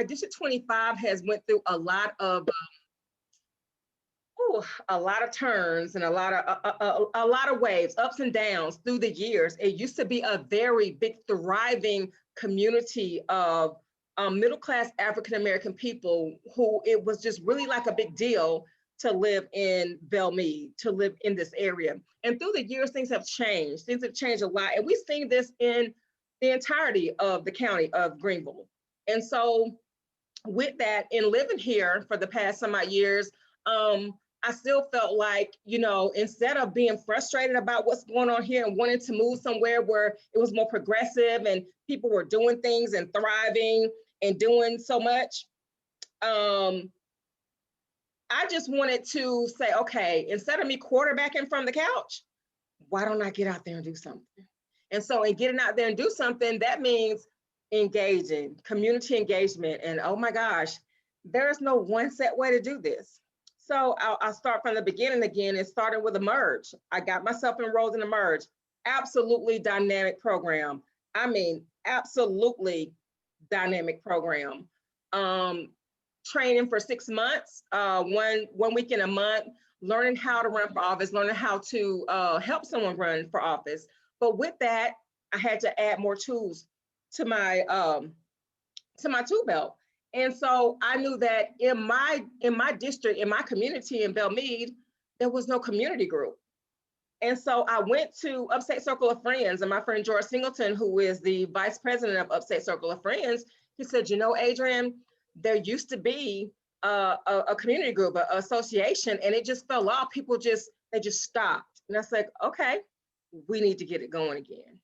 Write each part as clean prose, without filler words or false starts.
District 25 has went through a lot of turns and a lot of waves, ups and downs through the years. It used to be a very big, thriving community of middle-class African-American people who it was just really like a big deal to live in Belmead, to live in this area. And through the years, things have changed. Things have changed a lot. And we've seen this in the entirety of the county of Greenville. And so with that, in living here for the past some odd years, I still felt like, you know, instead of being frustrated about what's going on here and wanting to move somewhere where it was more progressive and people were doing things and thriving and doing so much, I just wanted to say, okay, instead of me quarterbacking from the couch, why don't I get out there and do something? And so in getting out there and do something, that means engaging, community engagement. And oh my gosh, there's no one set way to do this. So I'll start from the beginning again. It started with Emerge. I got myself enrolled in Emerge. Absolutely dynamic program. I mean, absolutely dynamic program. Training for 6 months, one weekend a month, learning how to run for office, learning how to help someone run for office. But with that, I had to add more tools to my tool belt. And so I knew that in my district, in my community in Belmead, there was no community group. And so I went to Upstate Circle of Friends, and my friend George Singleton, who is the vice president of Upstate Circle of Friends, he said, you know, Adrienne, there used to be a community group, an association, and it just fell off. People they just stopped. And I said, okay, we need to get it going again.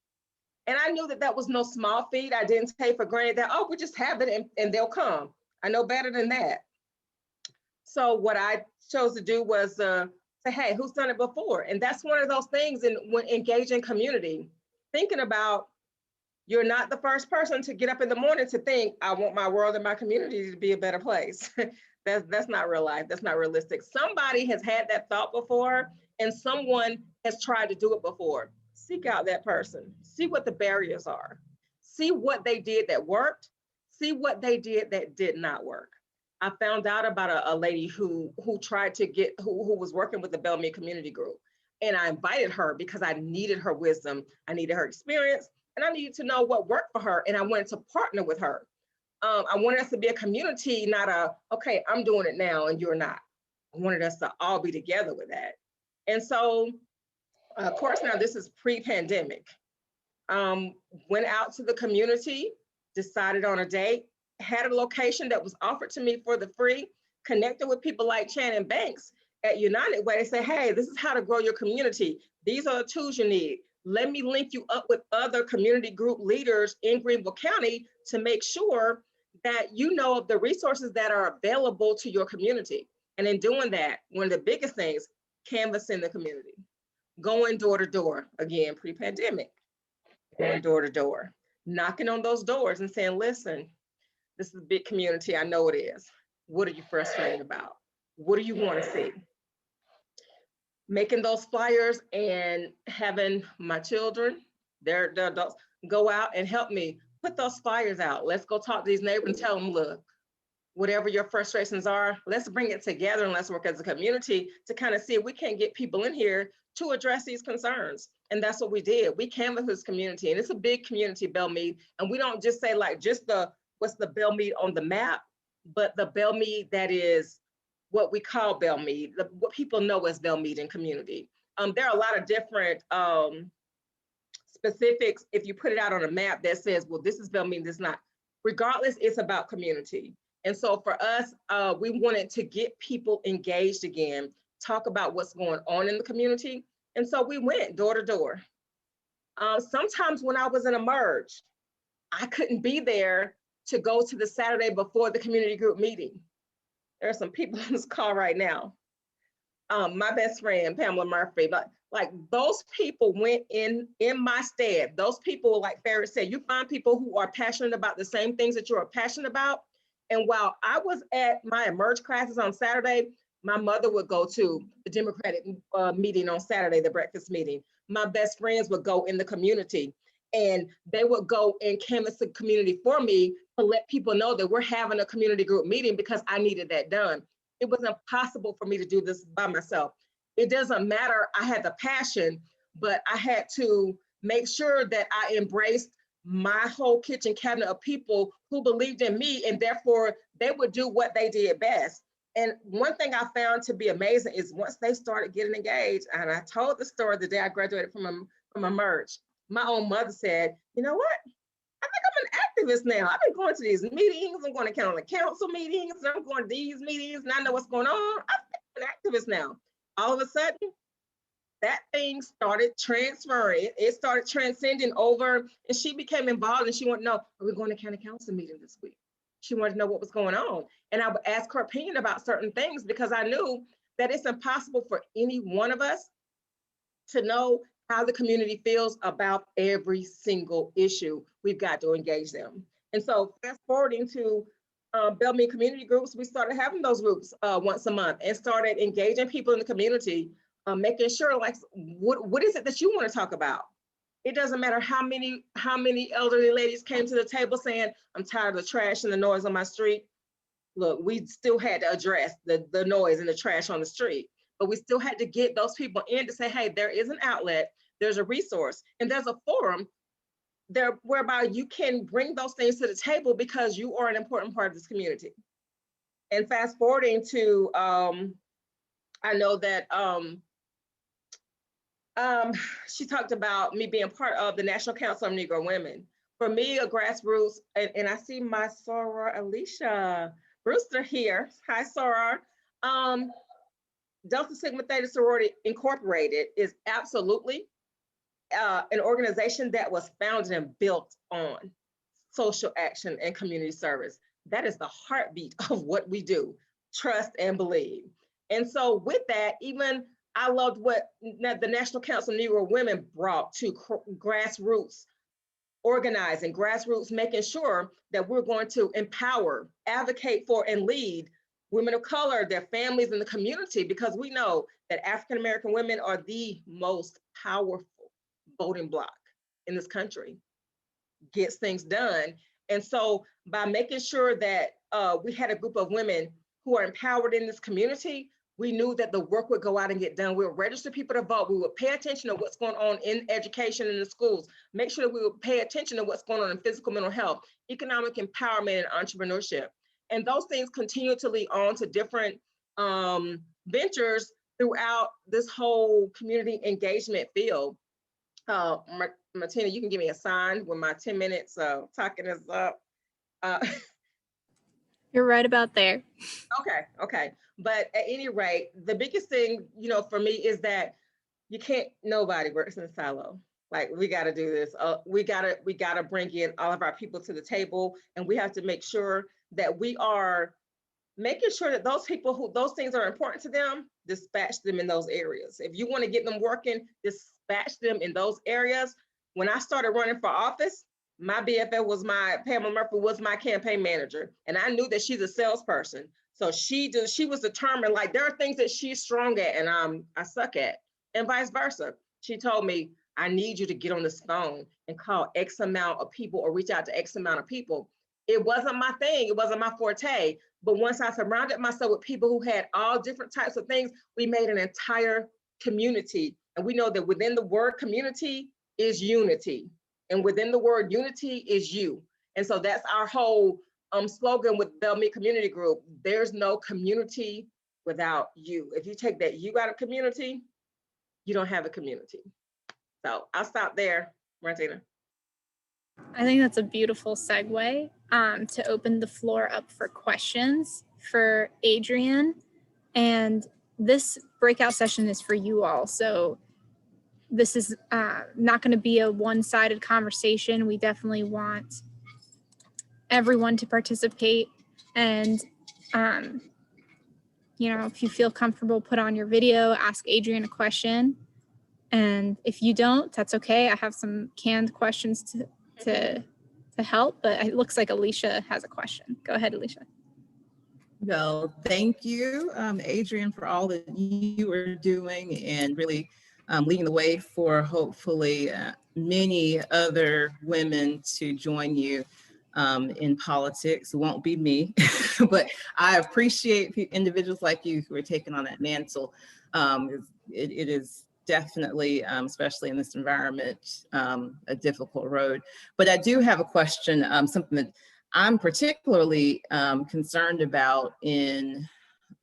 And I knew that that was no small feat. I didn't take for granted that, oh, we just have it and they'll come. I know better than that. So what I chose to do was say, hey, who's done it before? And that's one of those things when engaging community, thinking about, you're not the first person to get up in the morning to think, I want my world and my community to be a better place. That's not real life. That's not realistic. Somebody has had that thought before, and someone has tried to do it before. Seek out that person. See what the barriers are. See what they did that worked. See what they did that did not work. I found out about a lady who tried to get, who was working with the Belmead community group. And I invited her because I needed her wisdom. I needed her experience. And I needed to know what worked for her, and I wanted to partner with her. I wanted us to be a community, not okay, I'm doing it now and you're not. I wanted us to all be together with that. And so, of course, now this is pre-pandemic. Went out to the community, decided on a date, had a location that was offered to me for the free, connected with people like Shannon Banks at United Way to say, hey, this is how to grow your community. These are the tools you need. Let me link you up with other community group leaders in Greenville County to make sure that you know of the resources that are available to your community. And in doing that, one of the biggest things, canvassing the community, going door to door, again, pre-pandemic, going door to door, knocking on those doors and saying, listen, this is a big community, I know it is. What are you frustrated about? What do you want to see? Making those flyers and having my children, their adults, go out and help me put those flyers out. Let's go talk to these neighbors and tell them, look, whatever your frustrations are, let's bring it together and let's work as a community to kind of see if we can't get people in here to address these concerns. And that's what we did. We canvassed this community, and it's a big community, Belmead. And we don't just say like just what's the Belmead on the map, but the Belmead that is what we call Belmead, what people know as Belmead in community. There are a lot of different specifics if you put it out on a map that says, well, this is Belmead, this is not. Regardless, it's about community. And so for us, we wanted to get people engaged again, talk about what's going on in the community. And so we went door to door. Sometimes when I was in Emerge, I couldn't be there to go to the Saturday before the community group meeting. There are some people on this call right now. My best friend, Pamela Murphy, but like those people went in my stead. Those people, like Farrah said, you find people who are passionate about the same things that you are passionate about. And while I was at my Emerge classes on Saturday, my mother would go to the Democratic meeting on Saturday, the breakfast meeting. My best friends would go in the community. And they would go and canvass the community for me to let people know that we're having a community group meeting because I needed that done. It was impossible for me to do this by myself. It doesn't matter, I had the passion, but I had to make sure that I embraced my whole kitchen cabinet of people who believed in me, and therefore they would do what they did best. And one thing I found to be amazing is once they started getting engaged, and I told the story the day I graduated from a merge, my own mother said, you know what? I think I'm an activist now. I've been going to these meetings, I'm going to county council meetings, I'm going to these meetings, and I know what's going on. I'm an activist now. All of a sudden, that thing started transferring. It started transcending over, and she became involved, and she wanted to know, are we going to county council meeting this week? She wanted to know what was going on. And I would ask her opinion about certain things because I knew that it's impossible for any one of us to know how the community feels about every single issue. We've got to engage them. And so fast forwarding to Bellmead community groups, we started having those groups once a month and started engaging people in the community, making sure like, what is it that you want to talk about? It doesn't matter how many elderly ladies came to the table saying, I'm tired of the trash and the noise on my street. Look, we still had to address the noise and the trash on the street, but we still had to get those people in to say, hey, there is an outlet, there's a resource, and there's a forum there whereby you can bring those things to the table because you are an important part of this community. And fast forwarding to, I know that she talked about me being part of the National Council of Negro Women. For me, a grassroots, and I see my soror Alicia Brewster here. Hi, soror. Delta Sigma Theta Sorority Incorporated is absolutely an organization that was founded and built on social action and community service. That is the heartbeat of what we do, trust and believe. And so with that, even I loved what the National Council of Negro Women brought to grassroots organizing, grassroots making sure that we're going to empower, advocate for, and lead women of color, their families, and the community, because we know that African-American women are the most powerful voting bloc in this country, gets things done. And so by making sure that we had a group of women who are empowered in this community, we knew that the work would go out and get done. We would register people to vote. We would pay attention to what's going on in education in the schools. Make sure that we would pay attention to what's going on in physical mental health, economic empowerment, and entrepreneurship. And those things continue to lead on to different ventures throughout this whole community engagement field. Martina, you can give me a sign when my 10 minutes talking is up. You're right about there. Okay. But at any rate, the biggest thing, for me is that nobody works in a silo. Like, we got to do this. We got to bring in all of our people to the table, and we have to make sure that we are making sure that those people those things are important to them, dispatch them in those areas. If you want to get them working, dispatch them in those areas. When I started running for office, my BFF Pamela Murphy was my campaign manager. And I knew that she's a salesperson. So she was determined, like, there are things that she's strong at and I suck at, and vice versa. She told me, I need you to get on this phone and call X amount of people or reach out to X amount of people. It wasn't my thing, it wasn't my forte. But once I surrounded myself with people who had all different types of things, we made an entire community. And we know that within the word community is unity. And within the word unity is you. And so that's our whole slogan with Bellmead Community Group. There's no community without you. If you take that you out of community, you don't have a community. So I'll stop there, Martina. I think that's a beautiful segue to open the floor up for questions for Adrienne. And this breakout session is for you all. So this is not going to be a one-sided conversation. We definitely want everyone to participate. And, if you feel comfortable, put on your video, ask Adrienne a question. And if you don't, that's okay. I have some canned questions to help, but it looks like Alicia has a question. Go ahead, Alicia. Well, thank you, Adrienne, for all that you are doing and really leading the way for hopefully many other women to join you in politics. It won't be me, but I appreciate individuals like you who are taking on that mantle. It is definitely, especially in this environment, a difficult road. But I do have a question, something that I'm particularly concerned about in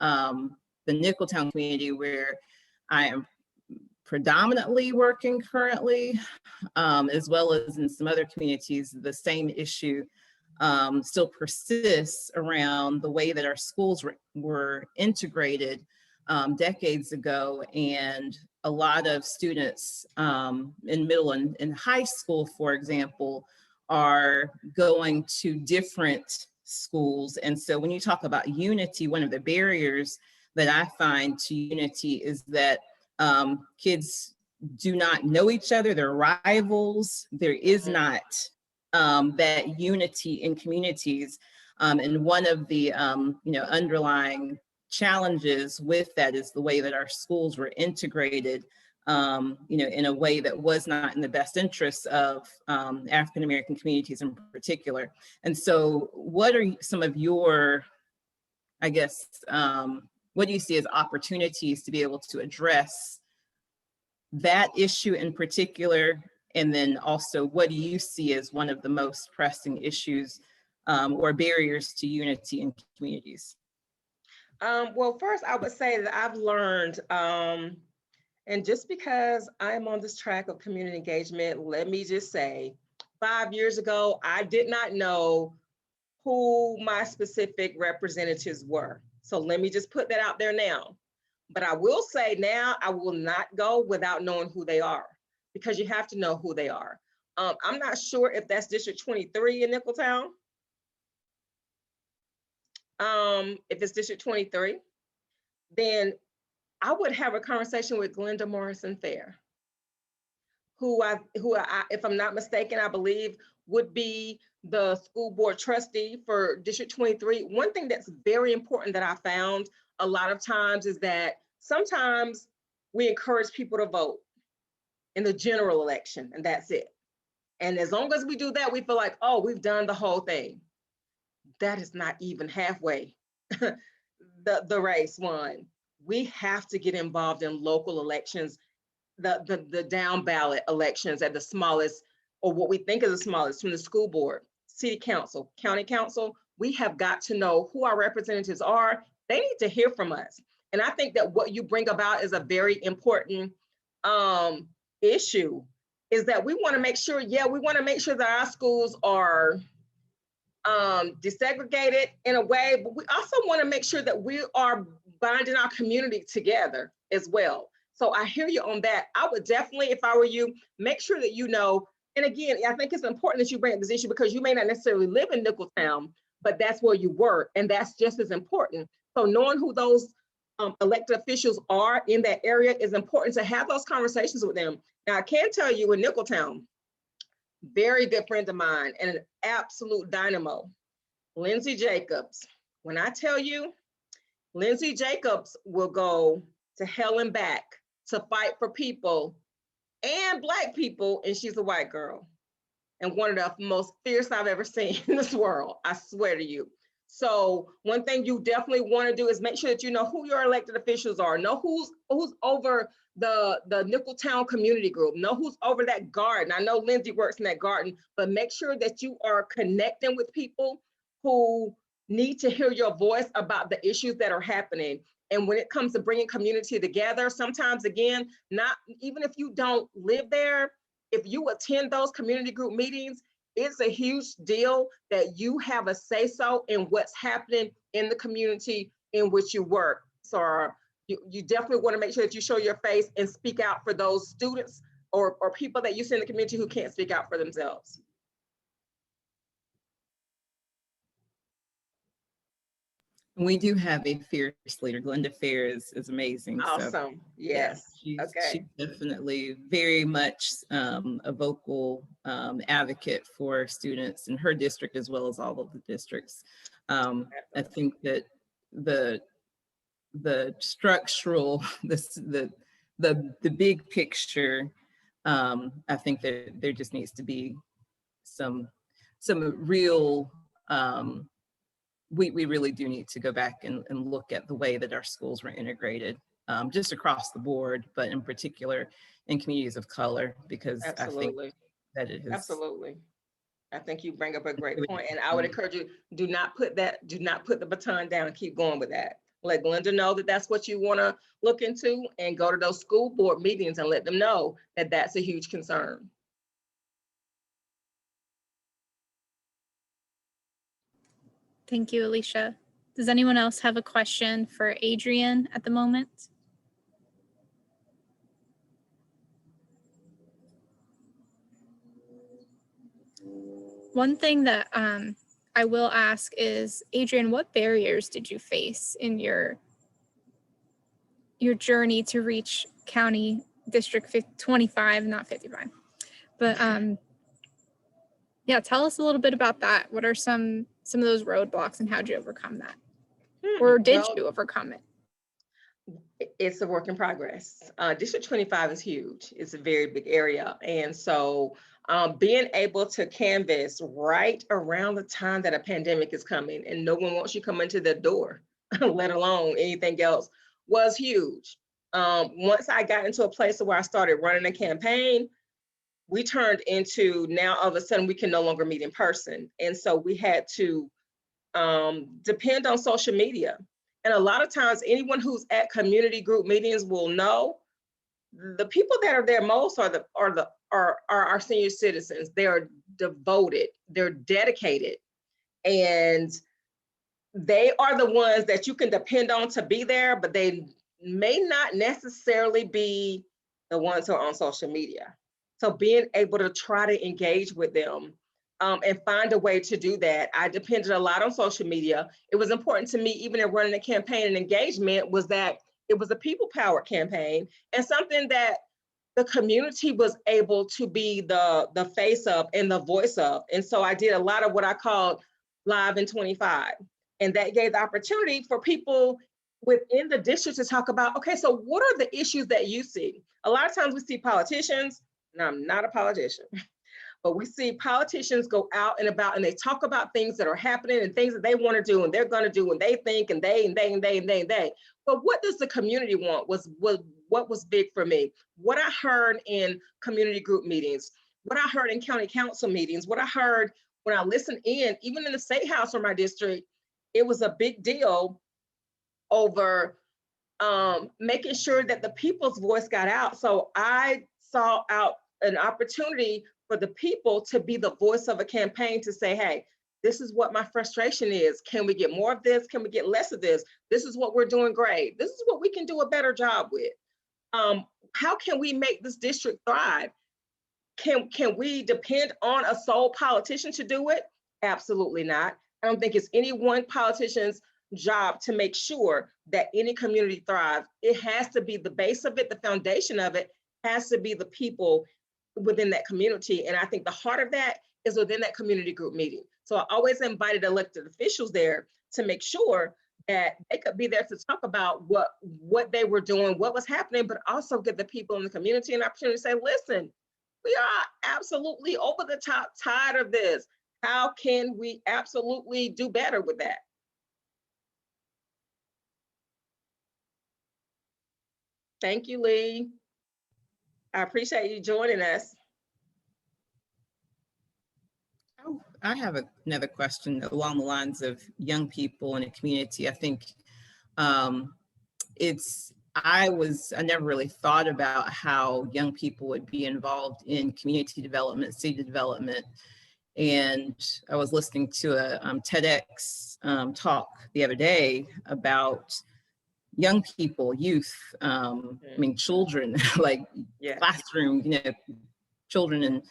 the Nicholtown community, where I am predominantly working currently, as well as in some other communities. The same issue still persists around the way that our schools were integrated decades ago. And a lot of students in middle and high school, for example, are going to different schools. And so when you talk about unity, one of the barriers that I find to unity is that kids do not know each other, they're rivals. There is not that unity in communities. And one of the underlying challenges with that is the way that our schools were integrated in a way that was not in the best interests of African American communities in particular. And so what are some of your, I guess, what do you see as opportunities to be able to address that issue in particular? And then also, what do you see as one of the most pressing issues or barriers to unity in communities? Well, first, I would say that I've learned, and just because I'm on this track of community engagement, let me just say, 5 years ago, I did not know who my specific representatives were. So let me just put that out there now. But I will say now, I will not go without knowing who they are, because you have to know who they are. I'm not sure if that's District 23 in Nicholtown. If it's District 23, then I would have a conversation with Glenda Morrison Fair, who if I'm not mistaken, I believe would be the school board trustee for District 23. One thing that's very important that I found a lot of times is that sometimes we encourage people to vote in the general election, and that's it. And as long as we do that, we feel like, oh, we've done the whole thing. That is not even halfway the race won. We have to get involved in local elections, the down ballot elections at the smallest, or what we think is the smallest, from the school board, city council, county council. We have got to know who our representatives are. They need to hear from us. And I think that what you bring about is a very important issue, is that we want to make sure, we want to make sure that our schools are desegregated in a way, but we also want to make sure that we are binding our community together as well. So I hear you on that. I would definitely, if I were you, make sure that you know, and again, I think it's important that you bring up this issue, because you may not necessarily live in Nicholtown, but that's where you work, and that's just as important. So knowing who those elected officials are in that area is important, to have those conversations with them. Now, I can tell you in Nicholtown, very good friend of mine and an absolute dynamo, Lindsay Jacobs. When I tell you, Lindsay Jacobs will go to hell and back to fight for people and Black people, and she's a white girl. And one of the most fierce I've ever seen in this world, I swear to you. So one thing you definitely want to do is make sure that you know who your elected officials are, know who's over the Nicholtown community group, know who's over that garden. I know Lindsay works in that garden, but make sure that you are connecting with people who need to hear your voice about the issues that are happening. And when it comes to bringing community together, sometimes, again, not even if you don't live there, if you attend those community group meetings, it's a huge deal that you have a say-so in what's happening in the community in which you work. So you definitely want to make sure that you show your face and speak out for those students or people that you see in the community who can't speak out for themselves. We do have a fierce leader. Glenda Fair is amazing. Awesome. So, yes. Yeah, Okay. she's definitely very much a vocal advocate for students in her district, as well as all of the districts. I think that the structural, the big picture I think that there just needs to be some real, we really do need to go back and look at the way that our schools were integrated, just across the board, but in particular in communities of color, because I think Absolutely. that it has. Absolutely. I think you bring up a great point, and I would encourage you, do not put the baton down and keep going with that. Let Glenda know that that's what you want to look into, and go to those school board meetings and let them know that that's a huge concern. Thank you, Alicia. Does anyone else have a question for Adrienne at the moment? One thing that I will ask is, Adrienne, what barriers did you face in your journey to reach County District 25, not 55? But yeah, tell us a little bit about that. What are some of those roadblocks, and how did you overcome that? Or did you overcome it? It's a work in progress. District 25 is huge. It's a very big area. And so being able to canvas right around the time that a pandemic is coming and no one wants you coming to the door, let alone anything else, was huge. Once I got into a place where I started running a campaign, we turned into, now all of a sudden we can no longer meet in person. And so we had to depend on social media. And a lot of times, anyone who's at community group meetings will know the people that are there most are our senior citizens. They are devoted, they're dedicated, and they are the ones that you can depend on to be there, but they may not necessarily be the ones who are on social media. So being able to try to engage with them and find a way to do that. I depended a lot on social media. It was important to me, even in running a campaign and engagement, was that it was a people power campaign and something that the community was able to be the face of and the voice of. And so I did a lot of what I called Live in 25. And that gave the opportunity for people within the district to talk about, okay, so what are the issues that you see? A lot of times we see politicians, and I'm not a politician, but we see politicians go out and about and they talk about things that are happening and things that they want to do and they're going to do and they think and they. But what does the community want was what was big for me. What I heard in community group meetings, what I heard in county council meetings, what I heard when I listened in, even in the state house for my district, it was a big deal over making sure that the people's voice got out. So I saw out an opportunity for the people to be the voice of a campaign to say, hey, this is what my frustration is. Can we get more of this? Can we get less of this? This is what we're doing great. This is what we can do a better job with. How can we make this district thrive? Can we depend on a sole politician to do it? Absolutely not. I don't think it's any one politician's job to make sure that any community thrives. It has to be the base of it, the foundation of it has to be the people within that community. And I think the heart of that is within that community group meeting. So I always invited elected officials there to make sure that they could be there to talk about what they were doing, what was happening, but also give the people in the community an opportunity to say, listen, we are absolutely over the top tired of this. How can we absolutely do better with that? Thank you, Lee. I appreciate you joining us. I have another question along the lines of young people in a community. I think I never really thought about how young people would be involved in community development, city development. And I was listening to a TEDx talk the other day about young people, youth, children, like classroom, children in,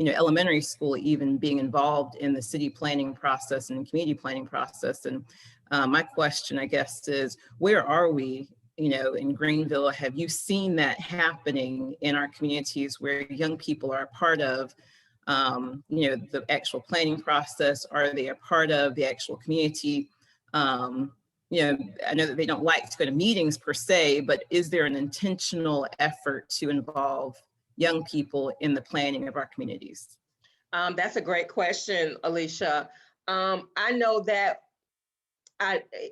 elementary school, even being involved in the city planning process and community planning process. And my question, I guess, is where are we, in Greenville? Have you seen that happening in our communities where young people are a part of, the actual planning process? Are they a part of the actual community? I know that they don't like to go to meetings per se, but is there an intentional effort to involve young people in the planning of our communities? That's a great question, Alicia. I know that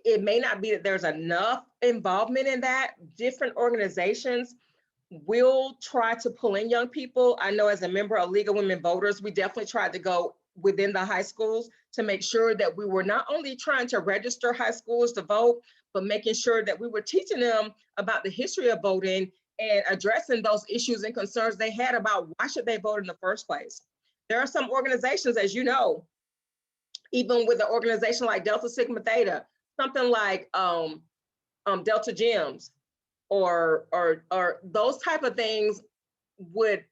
it may not be that there's enough involvement in that. Different organizations will try to pull in young people. I know as a member of League of Women Voters, we definitely tried to go within the high schools to make sure that we were not only trying to register high schoolers to vote, but making sure that we were teaching them about the history of voting and addressing those issues and concerns they had about why should they vote in the first place. There are some organizations, as you know, even with an organization like Delta Sigma Theta, something like Delta Gems, or those type of things would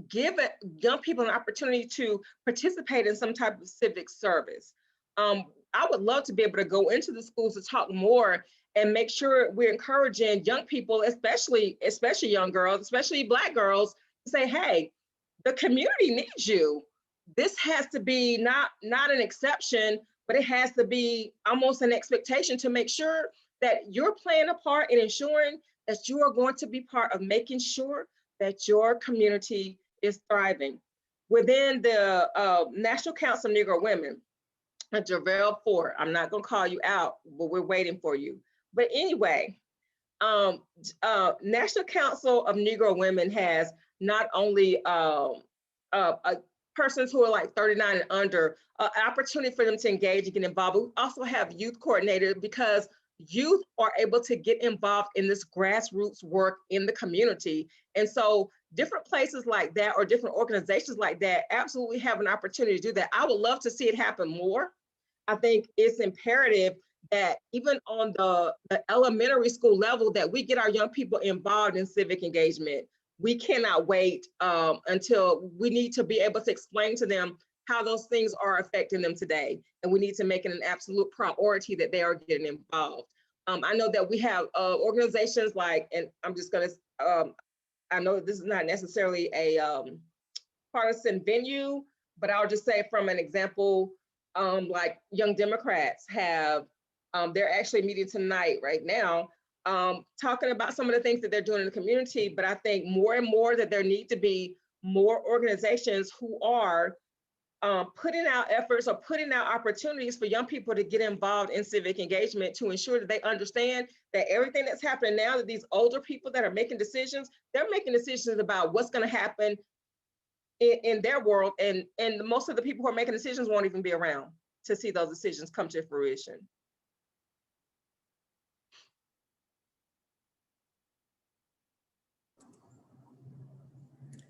give young people an opportunity to participate in some type of civic service. I would love to be able to go into the schools to talk more and make sure we're encouraging young people, especially young girls, especially Black girls, to say, hey, the community needs you. This has to be not an exception, but it has to be almost an expectation to make sure that you're playing a part in ensuring that you are going to be part of making sure that your community is thriving. Within the National Council of Negro Women, Javelle Ford, I'm not going to call you out, but we're waiting for you. But anyway, National Council of Negro Women has not only persons who are like 39 and under, an opportunity for them to engage and get involved. We also have youth coordinators because youth are able to get involved in this grassroots work in the community. And so different places like that or different organizations like that absolutely have an opportunity to do that. I would love to see it happen more. I think it's imperative that even on the elementary school level that we get our young people involved in civic engagement. We cannot wait until we need to be able to explain to them how those things are affecting them today. And we need to make it an absolute priority that they are getting involved. I know that we have organizations like, and I'm just gonna, I know this is not necessarily a partisan venue, but I'll just say from an example, like Young Democrats have, they're actually meeting tonight right now, talking about some of the things that they're doing in the community, but I think more and more that there need to be more organizations who are putting out efforts or putting out opportunities for young people to get involved in civic engagement to ensure that they understand that everything that's happening now, that these older people that are making decisions, they're making decisions about what's going to happen in their world, and most of the people who are making decisions won't even be around to see those decisions come to fruition.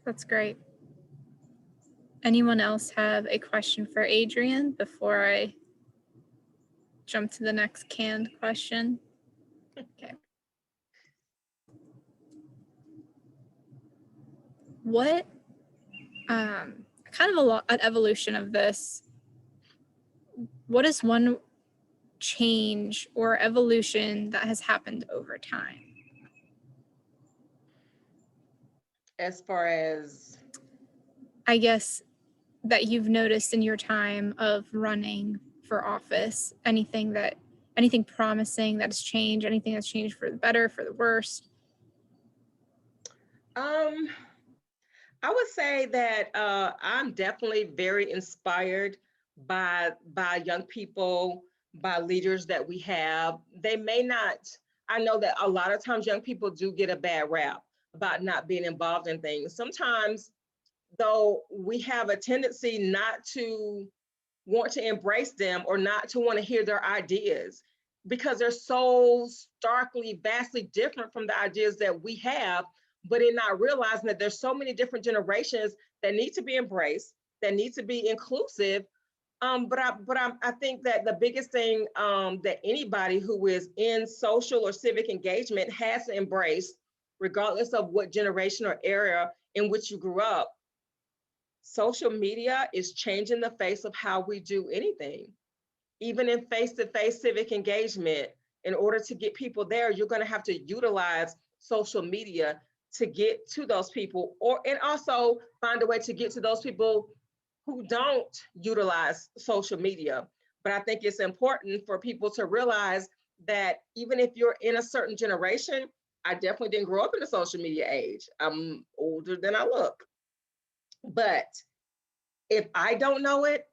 That's great. Anyone else have a question for Adrienne before I jump to the next canned question? Okay. What, kind of an evolution of this, what is one change or evolution that has happened over time? As far as, I guess, that you've noticed in your time of running for office, anything promising that has changed, anything that's changed for the better, for the worse? I would say that I'm definitely very inspired by young people, by leaders that we have. They may not, I know that a lot of times young people do get a bad rap about not being involved in things. Sometimes, though, we have a tendency not to want to embrace them or not to want to hear their ideas because they're so starkly, vastly different from the ideas that we have, but in not realizing that there's so many different generations that need to be embraced, that need to be inclusive. I think that the biggest thing that anybody who is in social or civic engagement has to embrace, regardless of what generation or era in which you grew up, social media is changing the face of how we do anything. Even in face-to-face civic engagement, in order to get people there, you're going to have to utilize social media to get to those people, and also find a way to get to those people who don't utilize social media. But I think it's important for people to realize that even if you're in a certain generation, I definitely didn't grow up in the social media age. I'm older than I look. But if I don't know it,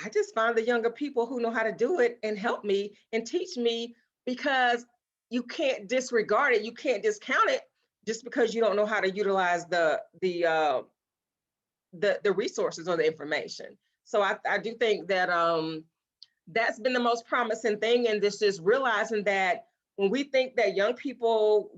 I just find the younger people who know how to do it and help me and teach me, because you can't disregard it. You can't discount it just because you don't know how to utilize the resources or the information. So I do think that that's been the most promising thing. And this is realizing that when we think that young people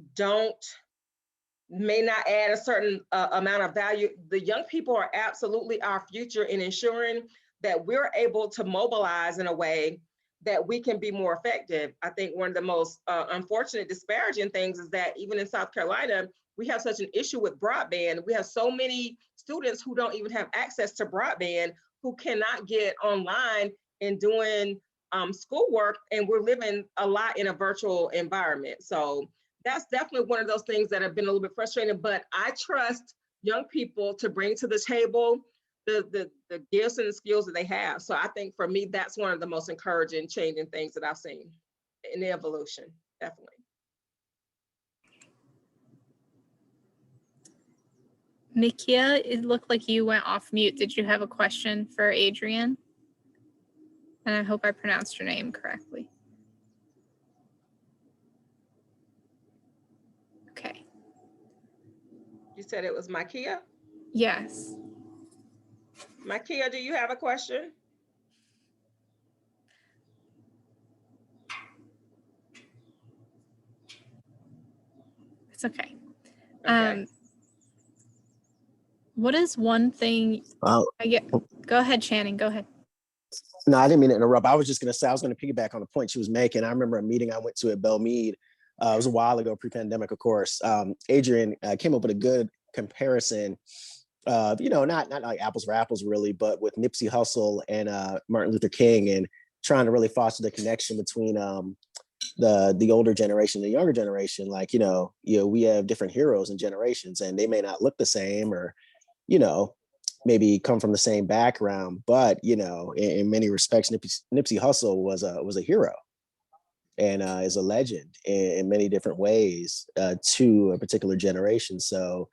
may not add a certain amount of value, the young people are absolutely our future in ensuring that we're able to mobilize in a way that we can be more effective. I think one of the most unfortunate, disparaging things is that even in South Carolina, we have such an issue with broadband. We have so many students who don't even have access to broadband, who cannot get online and doing schoolwork, and we're living a lot in a virtual environment. So that's definitely one of those things that have been a little bit frustrating, but I trust young people to bring to the table the gifts and the skills that they have. So I think for me, that's one of the most encouraging, changing things that I've seen in the evolution, definitely. Mikia, it looked like you went off mute. Did you have a question for Adrienne? And I hope I pronounced your name correctly. Okay. You said it was Makia? Yes. Makia, do you have a question? It's okay. Okay. What is one thing Go ahead, Channing, go ahead. No, I didn't mean to interrupt. I was just going to say, I was going to piggyback on the point she was making. I remember a meeting I went to at Belle Meade. It was a while ago, pre-pandemic, of course. Adrienne came up with a good comparison of, not like apples for apples really, but with Nipsey Hussle and Martin Luther King, and trying to really foster the connection between the older generation, the younger generation. Like, we have different heroes and generations, and they may not look the same, or, maybe come from the same background, but in many respects, Nipsey Hussle was a hero, and is a legend in many different ways to a particular generation. So,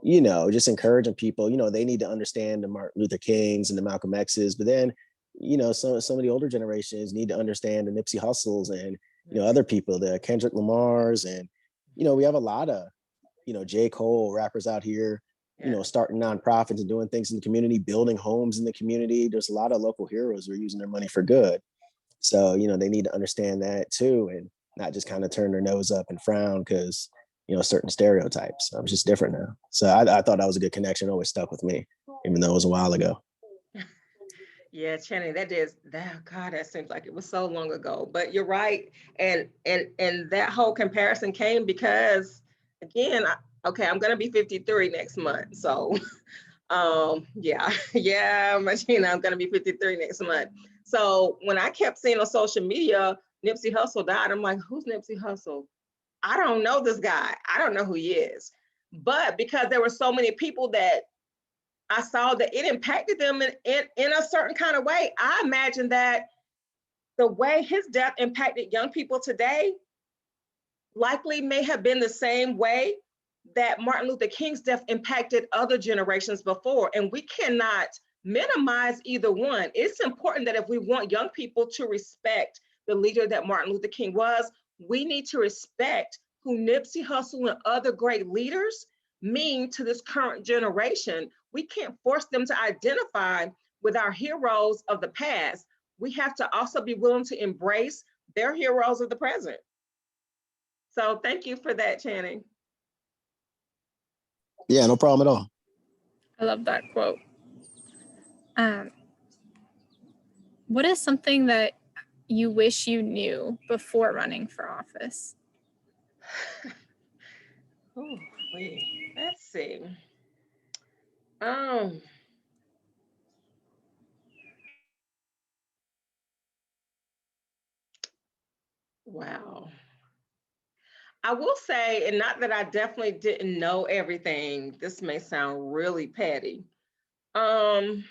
just encouraging people, they need to understand the Martin Luther Kings and the Malcolm X's, but then, some of the older generations need to understand the Nipsey Hussles and other people, the Kendrick Lamars, and we have a lot of J. Cole rappers out here. Starting nonprofits and doing things in the community, building homes in the community. There's a lot of local heroes who are using their money for good. So, they need to understand that too, and not just kind of turn their nose up and frown because, certain stereotypes. I'm just different now. So I thought that was a good connection, always stuck with me, even though it was a while ago. Yeah, Channing, that seems like it was so long ago, but you're right. And that whole comparison came because, again, I'm going to be 53 next month. So, Martina, I'm going to be 53 next month. So when I kept seeing on social media, Nipsey Hussle died, I'm like, who's Nipsey Hussle? I don't know this guy. I don't know who he is. But because there were so many people that I saw that it impacted them in a certain kind of way, I imagine that the way his death impacted young people today likely may have been the same way that Martin Luther King's death impacted other generations before. And we cannot minimize either one. It's important that if we want young people to respect the leader that Martin Luther King was, we need to respect who Nipsey Hussle and other great leaders mean to this current generation. We can't force them to identify with our heroes of the past. We have to also be willing to embrace their heroes of the present. So thank you for that, Channing. Yeah, no problem at all. I love that quote. What is something that you wish you knew before running for office? Oh, wait, let's see. Wow. I will say, and not that I definitely didn't know everything, this may sound really petty. And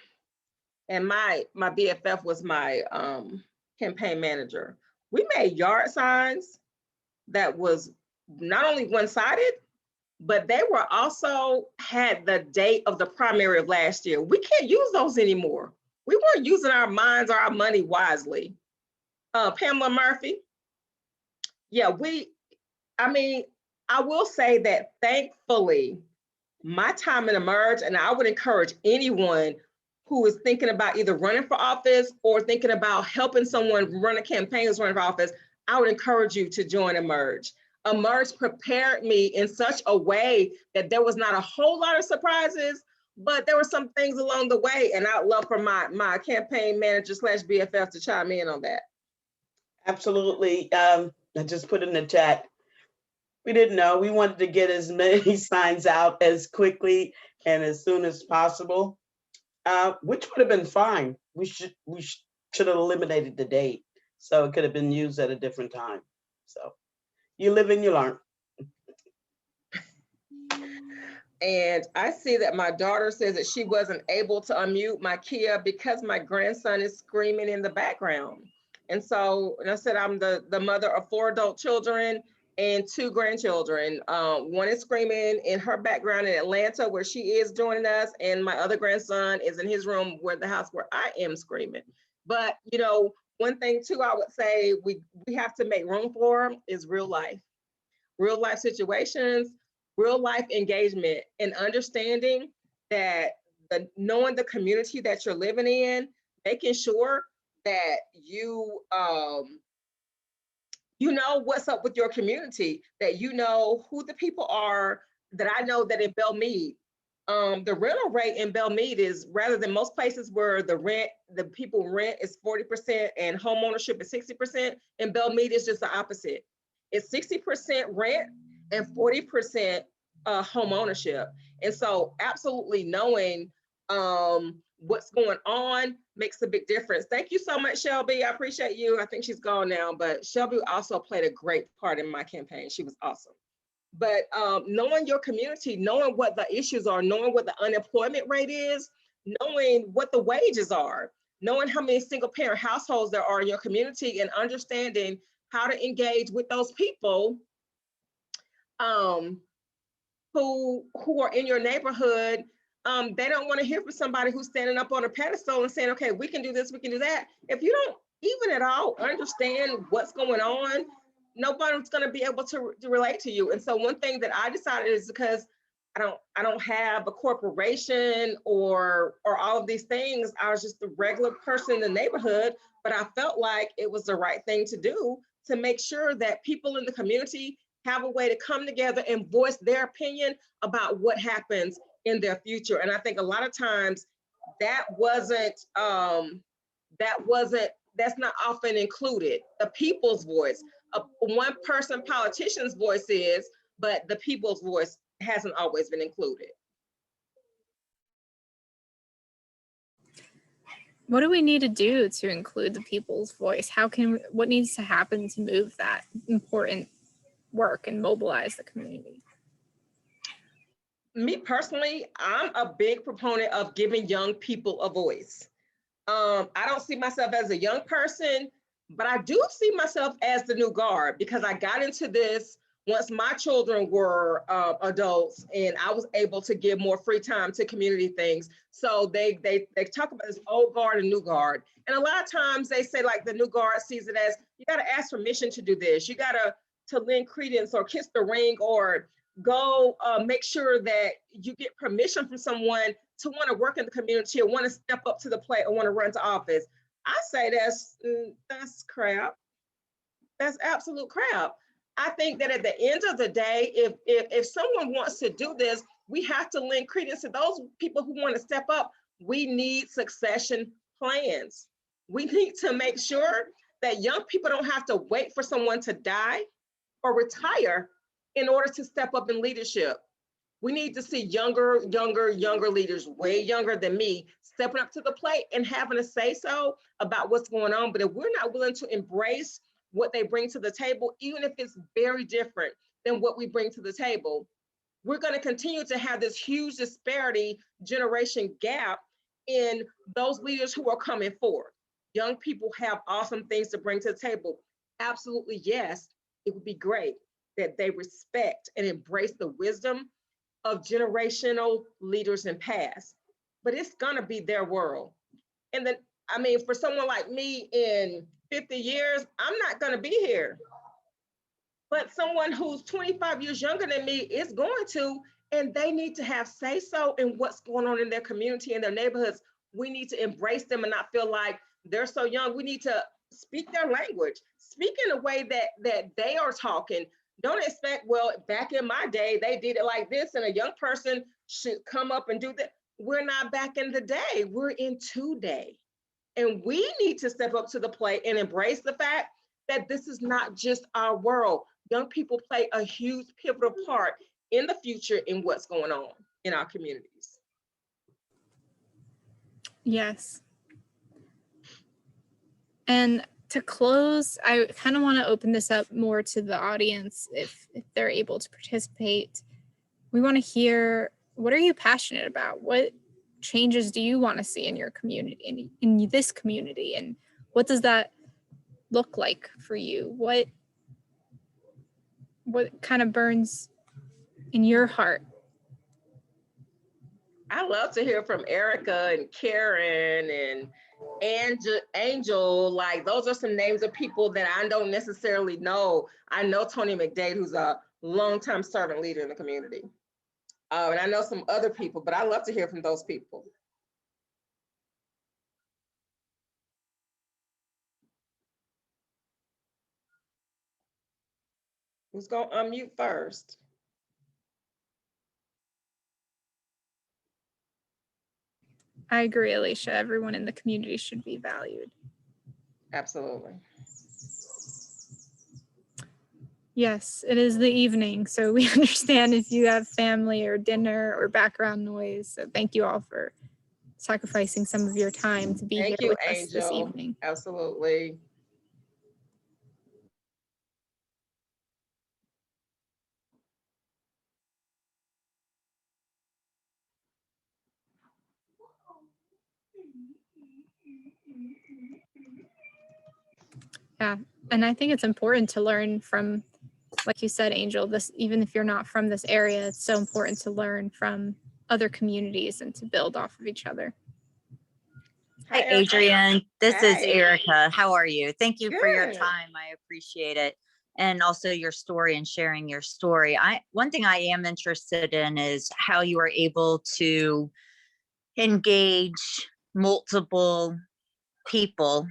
my BFF was my campaign manager. We made yard signs that was not only one-sided, but they were also had the date of the primary of last year. We can't use those anymore. We weren't using our minds or our money wisely. Pamela Murphy. Yeah, I will say that thankfully, my time in Emerge, and I would encourage anyone who is thinking about either running for office or thinking about helping someone run a campaign who's running for office, I would encourage you to join Emerge. Emerge prepared me in such a way that there was not a whole lot of surprises, but there were some things along the way, and I'd love for my campaign manager / BFF to chime in on that. Absolutely. I just put in the chat. We didn't know. We wanted to get as many signs out as quickly and as soon as possible, which would have been fine. We should have eliminated the date, so it could have been used at a different time. So you live and you learn. And I see that my daughter says that she wasn't able to unmute my Kia because my grandson is screaming in the background. And so, and I said, I'm the mother of 4 adult children and 2 grandchildren. One is screaming in her background in Atlanta where she is joining us. And my other grandson is in his room where the house where I am screaming. But, you know, one thing too, I would say we have to make room for is real life situations, real life engagement, and understanding that knowing the community that you're living in, making sure that you know what's up with your community, that you know who the people are. That I know that in Belmead, the rental rate in Belmead is, rather than most places where the people rent is 40% and home ownership is 60%, in Belmead is just the opposite. It's 60% rent and 40% home ownership. And so absolutely knowing what's going on makes a big difference. Thank you so much, Shelby. I appreciate you. I think she's gone now, but Shelby also played a great part in my campaign. She was awesome. But knowing your community, knowing what the issues are, knowing what the unemployment rate is, knowing what the wages are, knowing how many single parent households there are in your community, and understanding how to engage with those people who are in your neighborhood. They don't want to hear from somebody who's standing up on a pedestal and saying, okay, we can do this, we can do that. If you don't even at all understand what's going on, nobody's going to be able to relate to you. And so one thing that I decided is, because I don't have a corporation or all of these things, I was just a regular person in the neighborhood, but I felt like it was the right thing to do to make sure that people in the community have a way to come together and voice their opinion about what happens in their future. And I think a lot of times that's not often included. The people's voice, one person politician's voice is, but the people's voice hasn't always been included. What do we need to do to include the people's voice? What needs to happen to move that important work and mobilize the community? Me personally, I'm a big proponent of giving young people a voice. I don't see myself as a young person, but I do see myself as the new guard, because I got into this once my children were adults and I was able to give more free time to community things. So they talk about this old guard and new guard. And a lot of times they say, like, the new guard sees it as, you got to ask permission to do this. You got to lend credence or kiss the ring or go make sure that you get permission from someone to want to work in the community or want to step up to the plate or want to run to office. I say that's crap. That's absolute crap. I think that at the end of the day, if someone wants to do this, we have to lend credence to those people who want to step up. We need succession plans. We need to make sure that young people don't have to wait for someone to die or retire in order to step up in leadership. We need to see younger leaders, way younger than me, stepping up to the plate and having a say so about what's going on. But if we're not willing to embrace what they bring to the table, even if it's very different than what we bring to the table, we're going to continue to have this huge disparity, generation gap in those leaders who are coming forward. Young people have awesome things to bring to the table. Absolutely, yes, it would be great. that they respect and embrace the wisdom of generational leaders in past. But it's gonna be their world. And then, I mean, for someone like me in 50 years, I'm not gonna be here. But someone who's 25 years younger than me is going to, and they need to have say so in what's going on in their community and their neighborhoods. We need to embrace them and not feel like they're so young. We need to speak their language, speak in a way that they are talking. Don't expect, well, back in my day, they did it like this, and a young person should come up and do that. We're not back in the day, we're in today. And we need to step up to the plate and embrace the fact that this is not just our world. Young people play a huge pivotal part in the future in what's going on in our communities. Yes. And to close, I kind of want to open this up more to the audience if they're able to participate. We want to hear, what are you passionate about? What changes do you want to see in your community, in this community? And what does that look like for you? What kind of burns in your heart? I love to hear from Erica and Karen and Angel. Like, those are some names of people that I don't necessarily know. I know Tony McDade, who's a longtime servant leader in the community. And I know some other people, but I love to hear from those people. Who's gonna unmute first? I agree, Alicia. Everyone in the community should be valued. Absolutely. Yes, it is the evening, so we understand if you have family or dinner or background noise. So thank you all for sacrificing some of your time to be here with us this evening. Absolutely. Yeah, and I think it's important to learn from, like you said, Angel, this, even if you're not from this area, it's so important to learn from other communities and to build off of each other. Hi, Adrienne. This is Hi. Erica. How are you? Thank you for your Good. time. I appreciate it. And also your story and sharing your story. One thing I am interested in is how you are able to engage multiple people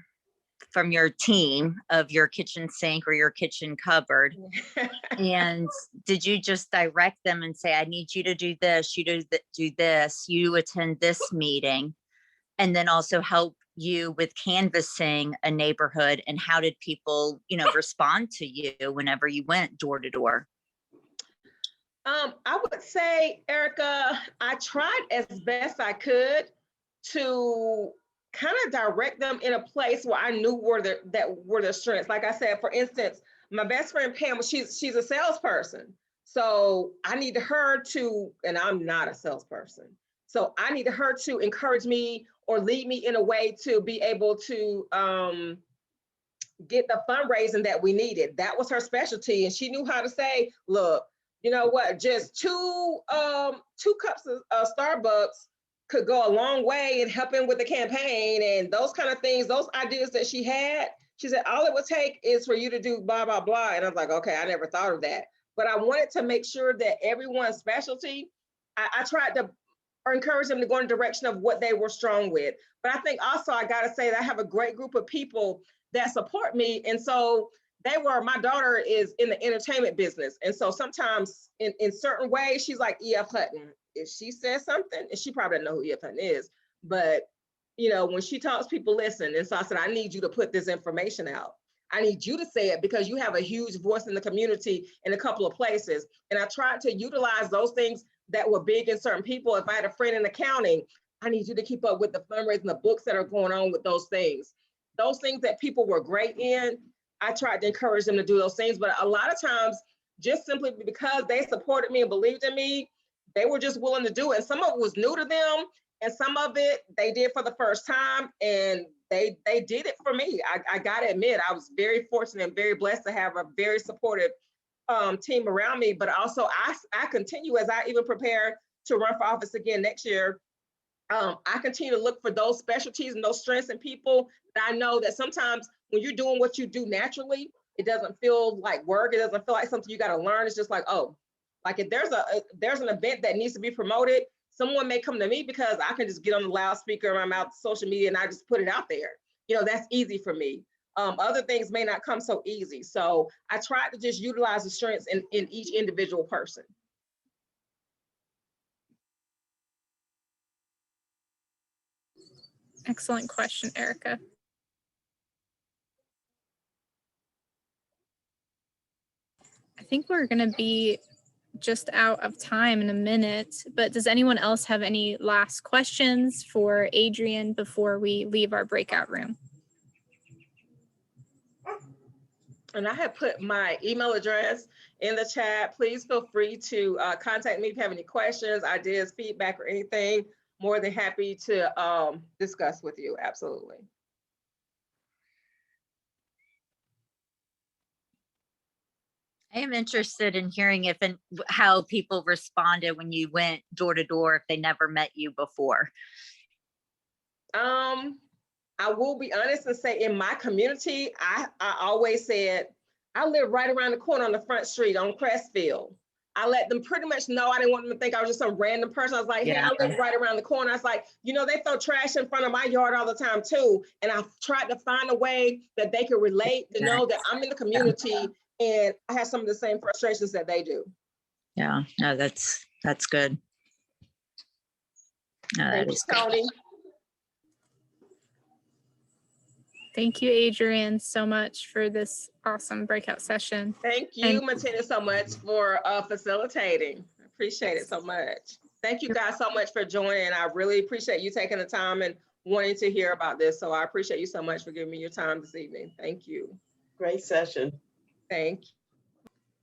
from your team of your kitchen sink or your kitchen cupboard. And did you just direct them and say, I need you to do this, you do this, you attend this meeting, and then also help you with canvassing a neighborhood? And how did people, respond to you whenever you went door to door? I would say, Erica, I tried as best I could to kind of direct them in a place where I knew were their strengths. Like I said, for instance, my best friend Pam, she's a salesperson. So I needed her to, and I'm not a salesperson. So I needed her to encourage me or lead me in a way to be able to get the fundraising that we needed. That was her specialty. And she knew how to say, look, you know what, just two cups of Starbucks could go a long way in helping with the campaign and those kind of things, those ideas that she had. She said, all it would take is for you to do blah, blah, blah. And I was like, okay, I never thought of that. But I wanted to make sure that everyone's specialty, I tried to encourage them to go in the direction of what they were strong with. But I think also I gotta say that I have a great group of people that support me. And so my daughter is in the entertainment business. And so sometimes in certain ways, she's like E.F. Hutton. If she says something, and she probably doesn't know who E.F. Hutton is, but when she talks, people listen. And so I said, I need you to put this information out. I need you to say it because you have a huge voice in the community in a couple of places. And I tried to utilize those things that were big in certain people. If I had a friend in accounting, I need you to keep up with the fundraising, the books that are going on with those things. Those things that people were great in, I tried to encourage them to do those things. But a lot of times, just simply because they supported me and believed in me, they were just willing to do it. And some of it was new to them, and some of it they did for the first time, and they did it for me. I gotta admit, I was very fortunate and very blessed to have a very supportive team around me, but also I continue as I even prepare to run for office again next year. I continue to look for those specialties and those strengths in people that I know that sometimes when you're doing what you do naturally, it doesn't feel like work. It doesn't feel like something you got to learn. It's just like, oh, like if there's an event that needs to be promoted, someone may come to me because I can just get on the loudspeaker or I'm out social media and I just put it out there. You know, that's easy for me. Other things may not come so easy. So I try to just utilize the strengths in each individual person. Excellent question, Erica. I think we're going to be just out of time in a minute, but does anyone else have any last questions for Adrienne before we leave our breakout room? And I have put my email address in the chat. Please feel free to contact me if you have any questions, ideas, feedback, or anything. More than happy to discuss with you. Absolutely. I am interested in hearing if and how people responded when you went door to door if they never met you before. I will be honest and say in my community, I always said, I live right around the corner on the front street on Crestfield. I let them pretty much know. I didn't want them to think I was just some random person. I was like, hey, I live right around the corner. I was like, you know, they throw trash in front of my yard all the time too. And I tried to find a way that they could relate to know that I'm in the community and I have some of the same frustrations that they do. Yeah, no, that's good. No, Thank you, Tony. Thank you, Adrienne, so much for this awesome breakout session. Thank you, Martina, so much for facilitating. I appreciate it so much. Thank you guys so much for joining. I really appreciate you taking the time and wanting to hear about this. So I appreciate you so much for giving me your time this evening. Thank you. Great session. Thank you.